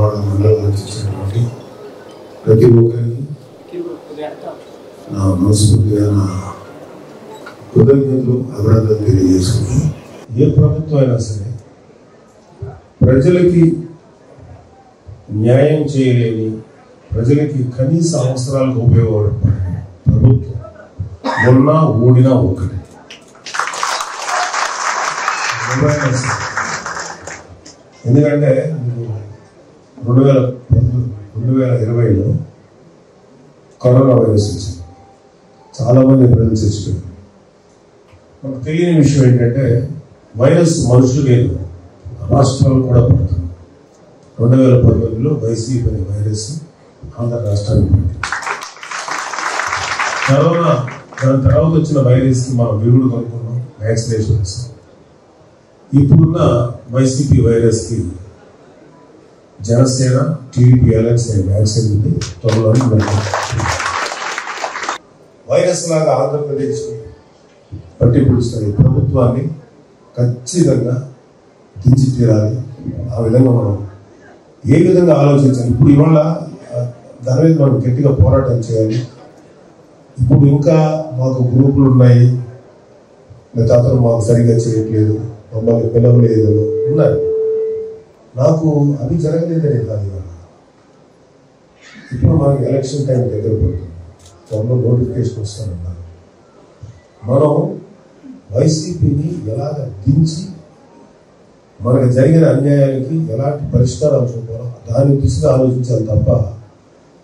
దువ్వాడ మండలానికి ఇచ్చినటువంటి ప్రతి ఒక్కరికి నా మనస్ఫూర్తిగా నా కృతజ్ఞతలు అభినందనలు తెలియజేసుకుంటూ, ఏ ప్రభుత్వం అయినా సరే ప్రజలకి న్యాయం చేయలేని, ప్రజలకి కనీస అవసరాలకు ఉపయోగపడే ప్రభుత్వం ఉన్నా ఓడినా ఒకటి. ఎందుకంటే 2020లో కరోనా వైరస్ వచ్చింది, చాలామంది ప్రజలు చచ్చిపోయారు. మనకు తెలియని విషయం ఏంటంటే వైరస్ మనుషులు లేదు, రాష్ట్రాలు కూడా పడుతుంది. 2019లో వైసీపీ అనే వైరస్ ఆంధ్ర రాష్ట్రానికి పడింది. కరోనా దాని తర్వాత వచ్చిన వైరస్కి మనం విరుగుడు కనుక్కున్నాం, వ్యాక్సినేషన్ వేస్తాం. ఇప్పుడున్న వైసీపీ వైరస్కి జనసేన టీడీపీ అలయన్స్ అనే వ్యాక్సిన్ ఉంది, త్వరలోనే వైరస్ లాగా ఆంధ్రప్రదేశ్ పట్టి పిలుస్తున్న ఈ ప్రభుత్వాన్ని ఖచ్చితంగా దించి తీరాలి. ఆ విధంగా మనం ఏ విధంగా ఆలోచించాలి? ఇప్పుడు ఇవాళ దాని మీద మనం గట్టిగా పోరాటం చేయాలి. ఇప్పుడు ఇంకా మాకు గ్రూపులు ఉన్నాయి, లేదా అతను మాకు సరిగ్గా చేయట్లేదు, మమ్మల్ని పిలవలేదు ఉన్నారు. నాకు అవి జరగలేదని కాదు. ఇవాళ ఇప్పుడు మనకి ఎలక్షన్ టైం దగ్గర పడుతుంది, త్వరలో నోటిఫికేషన్ వస్తానన్నారు. మనం వైసీపీని ఎలాగ దించి మనకు జరిగిన అన్యాయానికి ఎలాంటి పరిష్కారాలు చూపాలో దాని దిశగా ఆలోచించాలి తప్ప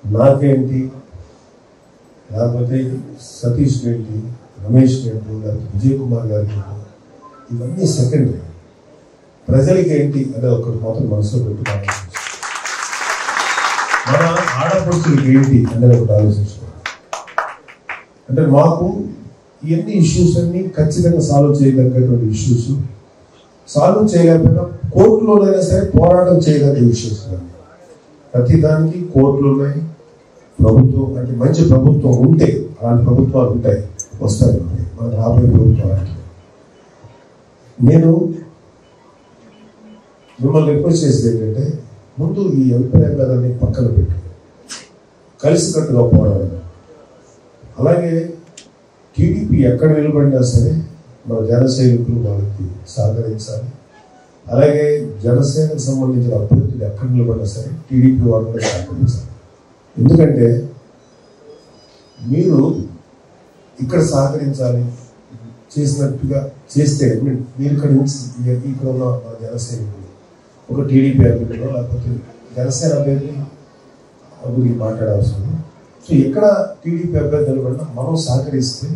నాకేంటి, లేకపోతే సతీష్ ఏంటి, రమేష్ ఏంటి, లేకపోతే విజయ్ కుమార్ గారికి ఇవన్నీ సెకండరీ. ప్రజలకి ఏంటి అనేది ఒకటి మాత్రం మనసులో పెట్టుకోవాలి. మన ఆడపడుచులకి ఏంటి అనేది ఒకటి ఆలోచించుకోవాలి. అంటే మాకు ఇవన్నీ ఇష్యూస్ అన్ని ఖచ్చితంగా సాల్వ్ చేయగలిగేటువంటి ఇష్యూస్, సాల్వ్ చేయలేకపోయినా కోర్టులోనైనా సరే పోరాటం చేయగలిగే ఇష్యూస్. ప్రతి దానికి కోర్టులు ఉన్నాయి. ప్రభుత్వం అంటే మంచి ప్రభుత్వం ఉంటే, అలాంటి ప్రభుత్వాలు ఉంటాయి, వస్తాయి. మన రాబోయే ప్రభుత్వాలు నేను మిమ్మల్ని రిక్వెస్ట్ చేసేది ఏంటంటే, ముందు ఈ అభిప్రాయ భేదాన్ని పక్కన పెట్టి కలిసికట్టుగా పోరాడాలి. అలాగే టీడీపీ ఎక్కడ నిలబడినా సరే మన జనసైనికులు వాళ్ళకి సహకరించాలి. అలాగే జనసేనకు సంబంధించిన అభ్యర్థులు ఎక్కడ నిలబడినా సరే టీడీపీ వాళ్ళు కూడా సహకరించాలి. ఎందుకంటే మీరు ఇక్కడ సహకరించాలి, చేసినట్టుగా చేస్తే మీరు ఇక్కడ నుంచి ఇక్కడ ఉన్న మన జనసైనికులు ఒక టీడీపీ అభ్యర్థులు లేకపోతే జనసేన అభ్యర్థి గురించి మాట్లాడాల్సింది. సో ఎక్కడ టీడీపీ అభ్యర్థి నిలబడినా మనం సహకరిస్తే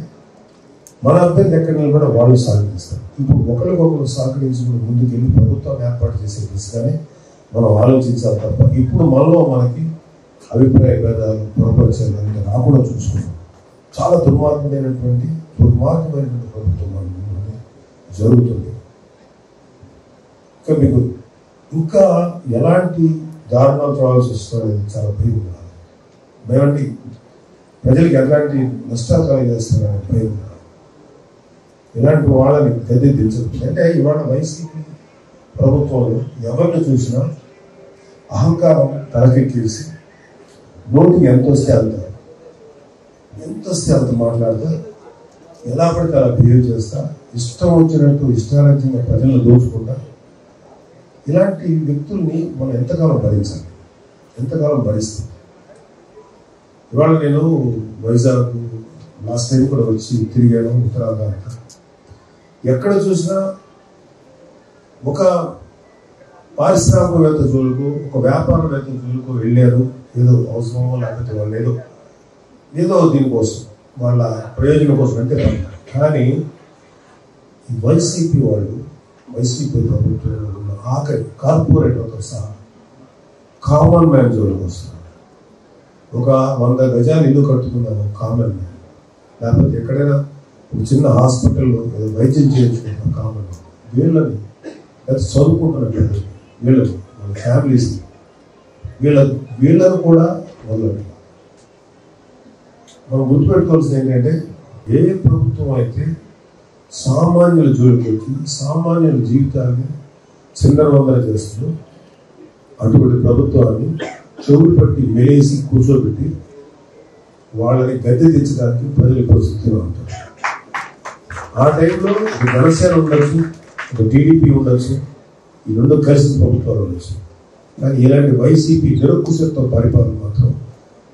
మన అభ్యర్థి ఎక్కడ నిలబడినా వాళ్ళు సహకరిస్తారు. ఇప్పుడు ఒకరికొకరు సహకరించుకుని ముందుకెళ్ళి ప్రభుత్వం ఏర్పాటు చేసే దిశగానే మనం ఆలోచించాలి తప్ప ఇప్పుడు మనలో మనకి అభిప్రాయ భేదాలు పొరపరిచాలు అంటే రాకుండా చూసుకున్నాం. చాలా దుర్మార్గమైనటువంటి ప్రభుత్వం జరుగుతుంది. ఇంకా మీకు ఇంకా ఎలాంటి దారుణాలు చూడాల్సి వస్తుందనేది చాలా భయం ఉండాలి. భయండి ప్రజలకు ఎలాంటి నష్టాలు కలిగేస్తున్నారని భయం ఉండాలి. ఇలాంటి వాళ్ళని గద్దె దించదు. అంటే ఇవాళ వైసీపీ ప్రభుత్వంలో ఎవరిని చూసినా అహంకారం తలకెక్కేసి నోటికి ఎంత వస్తే అంత మాట్లాడతా, ఎలా పడితే అలా బిహేవ్ చేస్తా, ఇష్టం వచ్చినట్టు ఇష్టారాజ్యంగా ప్రజలను దోచుకుంటా. ఇలాంటి వ్యక్తుల్ని మనం ఎంతకాలం భరిస్తాం? ఇవాళ నేను వైజాగ్ లాస్ట్ టైం కూడా వచ్చి తిరిగాను. ఉత్తరాఖండ్ ఎక్కడ చూసినా ఒక పారిశ్రామికవేత్త జోలుకు, ఒక వ్యాపారవేత్త జోలుకు వెళ్ళారు. ఏదో అవసరమో లేకపోతే వాళ్ళు ఏదో దీనికోసం వాళ్ళ ప్రయోజనం కోసం అంటే. కానీ ఈ వైసీపీ ప్రభుత్వంలో ఉన్న ఆఖరి కార్పొరేటర్తో సహా కామన్ మ్యాన్ జోలికి వస్తున్నారు. ఒక 100 గజాలు ఇల్లు కట్టుకున్నాము కామన్ మ్యాన్, లేకపోతే ఎక్కడైనా ఒక చిన్న హాస్పిటల్లో ఏదో వైద్యం చేయించుకుంటాం కామన్ మ్యాన్. వీళ్ళని చదువుకుంటున్న పిల్లలు, వీళ్ళని వాళ్ళ ఫ్యామిలీస్ వీళ్ళను కూడా వదలండి. మనం గుర్తుపెట్టుకోవాల్సింది ఏంటంటే, ఏ ప్రభుత్వం అయితే సామాన్యుల జోలికి వచ్చి సామాన్యుల జీవితాన్ని చిందరవందర చేస్తుందో అటువంటి ప్రభుత్వాన్ని చెవులు పట్టి మెలేసి కూర్చోబెట్టి వాళ్ళని గద్దె తెచ్చడానికి ప్రజలు పరిస్థితిలో ఉంటారు. ఆ టైంలో ఒక జనసేన ఉండొచ్చు, ఒక టీడీపీ ఉండొచ్చు, ఈ రెండు కలిసి ప్రభుత్వాలు ఉండొచ్చు. కానీ ఇలాంటి వైసీపీ నిరంకుశత్వ పరిపాలన మాత్రం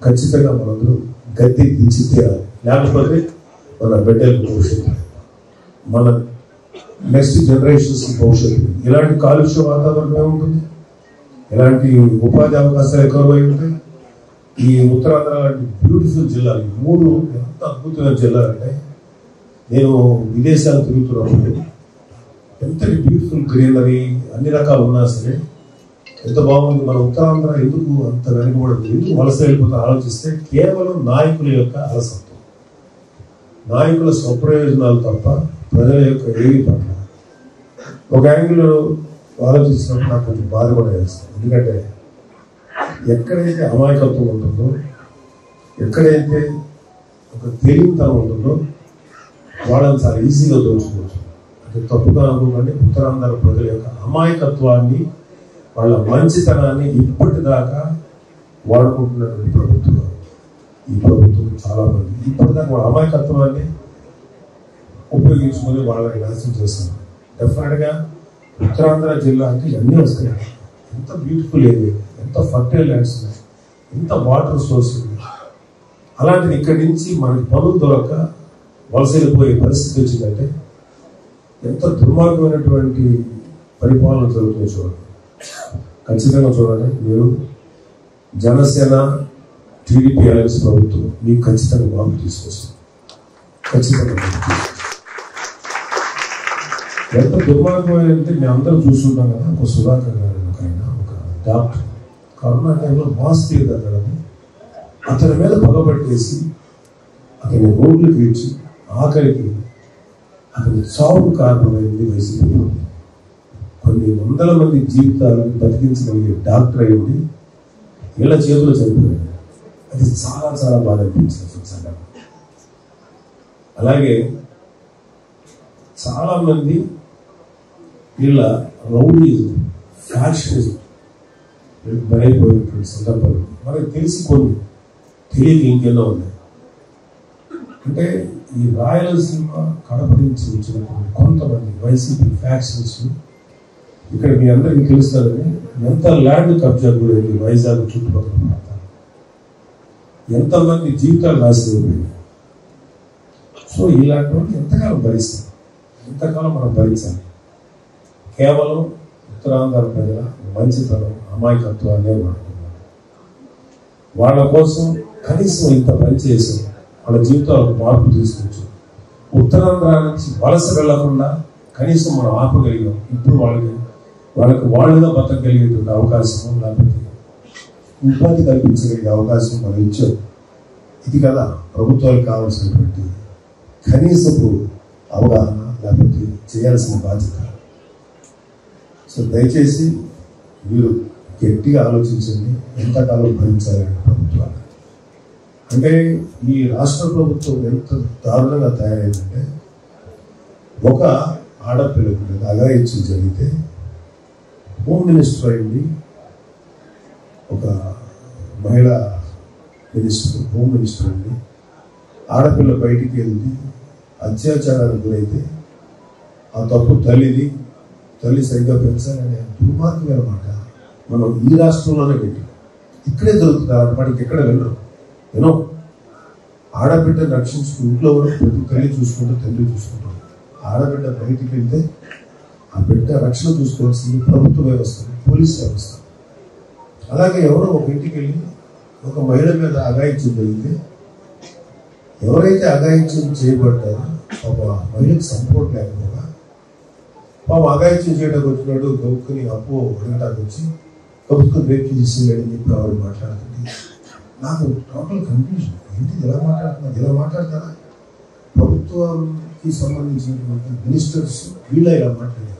ఖచ్చితంగా మనందరూ గద్దె దించి తీరాలి. లేకపోతే మన బిడ్డలకు భవిష్యత్తు, మన నెక్స్ట్ జనరేషన్స్ భవిష్యత్తు. ఇలాంటి కాలుష్య వాతావరణమే ఉంటుంది, ఇలాంటి ఉపాధి అవకాశాలు ఎక్కువై ఉంటాయి. ఈ ఉత్తరాంధ్ర లాంటి బ్యూటిఫుల్ జిల్లాలు, ఈ మూడు ఎంత అద్భుతమైన జిల్లాలు అంటే, నేను విదేశాలు తిరుగుతున్నప్పుడు ఎంతటి బ్యూటిఫుల్ గ్రీనరీ అన్ని రకాలు ఉన్నా సరే ఎంత బాగుంది. మన ఉత్తరాంధ్ర ఎందుకు అంత వెనుకబడింది, ఎందుకు వలస వెళ్ళిపోతే ఆలోచిస్తే కేవలం నాయకుల యొక్క అలసత్వం, నాయకుల స్వప్రయోజనాలు తప్ప ప్రజల యొక్క ఏవి పట్ల. ఒక యాంగిల్లో ఆలోచించినప్పుడు నాకు కొంచెం బాధ కూడా వేస్తుంది. ఎందుకంటే ఎక్కడైతే అమాయకత్వం ఉంటుందో, ఎక్కడైతే ఒక తెలివితనం ఉంటుందో వాళ్ళని చాలా ఈజీగా దోచుకోవచ్చు. అంటే తప్పుగా అనుకోకండి, ఉత్తరాంధ్ర ప్రజల యొక్క అమాయకత్వాన్ని, వాళ్ళ మంచితనాన్ని ఇప్పటిదాకా వాడుకుంటున్నటువంటి ప్రభుత్వం ఈ ప్రభుత్వం. చాలా మంది ఇప్పటిదాకా వాళ్ళ అమాయకత్వాన్ని ఉపయోగించుకొని వాళ్ళని నాశనం చేస్తున్నారు. డెఫినెట్గా ఉత్తరాంధ్ర జిల్లా అంటే ఇవన్నీ వస్తాయి. ఎంత బ్యూటిఫుల్ ఏరియా, ఎంత ఫర్టైల్ ల్యాండ్స్ ఉన్నాయి, ఎంత వాటర్ సోర్స్ ఉంది. అలాంటిది ఇక్కడి నుంచి మనకి పనులు దొరక్క వలస వెళ్ళిపోయే పరిస్థితి వచ్చిందంటే ఎంత దుర్మార్గమైనటువంటి పరిపాలన జరుగుతుందో చూడండి. ఖచ్చితంగా చూడండి, మీరు జనసేన టీడీపీ అలయన్స్ ప్రభుత్వం మీకు ఖచ్చితంగా మార్పు తీసుకొస్తుంది. ఖచ్చితంగా ఎంత దుర్మార్గమైన అంటే మేము అందరం చూస్తుంటాం కదా. ఒక సుధాకర్ గారు ఒక డాక్టర్ కరోనా టైంలో మాస్క్ తీయగలగడం, అతని మీద పగబట్టేసి అతని రోడ్లకు ఇచ్చి ఆఖరికి అతని చావుకు కారణమైంది వైసీపీ. కొన్ని వందల మంది జీవితాలను బతికించగలిగే డాక్టర్ అయ్యింది వీళ్ళ చేతులు చనిపోయాడు. అది చాలా చాలా బాధ అనిపించింది. అలాగే చాలా మంది వీళ్ళ రౌడీజం, ఫ్యాక్షనిజం బలైపోయినటువంటి సందర్భాలు మనకు తెలిసి, కొన్ని తెలియక ఇంకెన్నో ఉన్నాయి. అంటే ఈ రాయలసీమ కడప నుంచి వచ్చినటువంటి కొంతమంది వైసీపీ ఫ్యాక్షన్స్ ఇక్కడ మీ అందరికీ తెలుస్తారని ఎంత ల్యాండ్ కబ్జా గురైంది వైజాగ్ చుట్టుపక్కల ప్రాంతాలు, ఎంతమంది జీవితాలు నాశనమైపోయాయి. సో ఇలాంటి వాళ్ళు ఎంతకాలం భరిస్తాం, ఎంతకాలం మనం భరించాలి. కేవలం ఉత్తరాంధ్ర ప్రజల మంచితనం, అమాయకత్వాన్ని వాడుతున్నారు. వాళ్ళ కోసం కనీసం ఇంత పనిచేసి వాళ్ళ జీవితాలకు మార్పు తీసుకొచ్చు. ఉత్తరాంధ్ర నుంచి వలస వెళ్లకుండా కనీసం మనం ఆపగలిగాం. ఇప్పుడు వాళ్ళకి వాళ్ళుగా బతకగలిగేటువంటి అవకాశం, లేకపోతే ఉపాధి కల్పించగలిగే అవకాశం మనం ఇచ్చాం. ఇది కదా ప్రభుత్వాలకు కావాల్సినటువంటి కనీసపు అవగాహన, లేకపోతే చేయాల్సిన బాధ్యత. సో దయచేసి మీరు గట్టిగా ఆలోచించండి, ఎంతకాలం భరించాలని ప్రభుత్వాలు. అంటే ఈ రాష్ట్ర ప్రభుత్వం ఎంత దారుణంగా తయారైందంటే, ఒక ఆడపిల్లకు అఘాయిత్యం జరిగితే హోమ్ మినిస్టర్ అయింది, ఒక మహిళా మినిస్టర్, హోమ్ మినిస్టర్ అయింది, ఆడపిల్ల బయటికి వెళ్ళి అత్యాచారానికి గురైతే ఆ తప్పు తల్లిది, తల్లి సరిగ్గా పెంచాలనే దుర్మార్గమైన మాట మనం ఈ రాష్ట్రంలోనే పెట్టి ఇక్కడే దొరుకుతారు. వాడికి ఎక్కడ వెళ్ళరు. యూనో ఆడబిడ్డను రక్షించుకు ఇంట్లో కూడా ప్రతి తల్లి చూసుకుంటూ తండ్రి చూసుకుంటారు. ఆడబిడ్డ బయటికి వెళ్తే ఆ బిడ్డ రక్షణ చూసుకోవాల్సింది ప్రభుత్వ వ్యవస్థ, పోలీస్ వ్యవస్థ. అలాగే ఎవరో ఒక ఇంటికి వెళ్ళి ఒక మహిళ మీద అఘాయిత్యం జరిగితే ఎవరైతే అఘాయిత్యం చేయబడ్డారో పాప మహిళకు సపోర్ట్ లేకపోగా పాప అఘాయిత్యం చేయడానికి వచ్చినాడు గబుక్కుని అప్పు అడగడానికి వచ్చి గబుక్కుని రేపు చేసేయాడని చెప్పి ఆవిడ మాట్లాడుతుంది. నాకు టోటల్ కన్ఫ్యూజన్. ఏంటి ఇలా మాట్లాడతారా? ప్రభుత్వానికి సంబంధించినటువంటి మినిస్టర్స్ వీళ్ళ ఇలా మాట్లాడారు.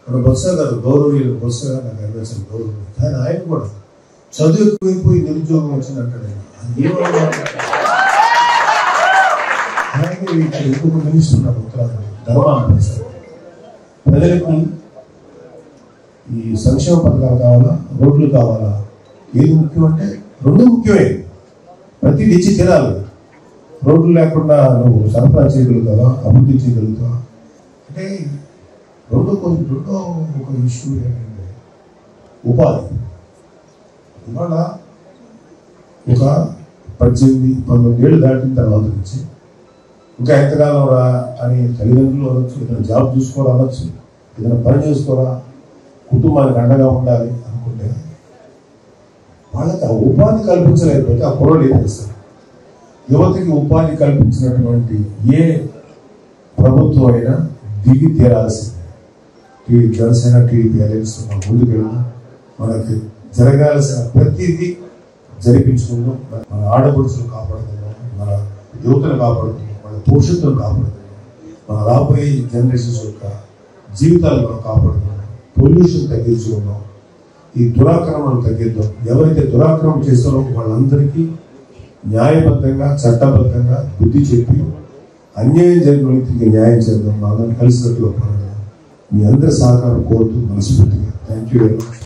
మన బొత్స గారు గౌరవీయులు, బొత్స గారు నాకు అనిపించిన గౌరవం. కానీ ఆయన కూడా చదువు ఎక్కువైపోయి నిరుద్యోగం వచ్చిందంటాడు. అది ఏమన్నా అలాగే ఇక్కడ ఇంకొక మినిస్టర్ ఉన్నారు ఉత్తరాంధ్ర, ధర్మాన ప్రజలకి ఈ సంక్షేమ పథకాలు కావాలా, రోడ్లు కావాలా? ఏది ముఖ్యం అంటే రెండు ముఖ్యమే. ప్రతి ఇచ్చి తీరాలి. రోడ్లు లేకుండా నువ్వు సరఫరా చేయగలుగుతావా, అభివృద్ధి చేయగలుగుతావా అంటే రెండో ఒక ఇష్యూ ఏంటంటే ఉపాధి. ఇవాళ ఒక 18-19 ఏళ్ళు దాటిన తర్వాత నుంచి ఇంకా ఎంతకాలం రా అని తల్లిదండ్రులు అనొచ్చు, ఏదైనా జాబ్ చూసుకోవడం అనొచ్చు, ఏదైనా పని చేసుకోరా, కుటుంబానికి అండగా ఉండాలి అనుకుంటే వాళ్ళకి ఆ ఉపాధి కల్పించలేకపోతే ఆ కుర్రోళ్ళు ఏం చేస్తారు? యువతకి ఉపాధి కల్పించినటువంటి ఏ ప్రభుత్వం అయినా దిగి తీరాల్సిందే. జనసేన టీడీపీ అలయన్స్ ముందుకెళ్ళినా మనకి జరగాల్సిన ప్రతిదీ జరిపించుకుందాం. మన ఆడపడుచులు కాపాడుకుందాం, మన యువతను కాపాడుకుందాం, మన భవిష్యత్తును కాపాడుకుందాం, మన రాబోయే జనరేషన్స్ యొక్క జీవితాలు మనం కాపాడుకుందాం, పొల్యూషన్ తగ్గించుకుందాం, ఈ దురాక్రమణను తగ్గిద్దాం. ఎవరైతే దురాక్రమణ చేస్తారో వాళ్ళందరికీ న్యాయబద్ధంగా చట్టబద్ధంగా బుద్ధి చెప్పి అన్యాయం జరిగిన వ్యక్తికి న్యాయం చేద్దాం. అందరం కలిసినట్టుగా పోరాడదాం. మీ అందరి సహకారం కోరుతూ మనస్ఫూర్తిగా థ్యాంక్ యూ వెరీ మచ్.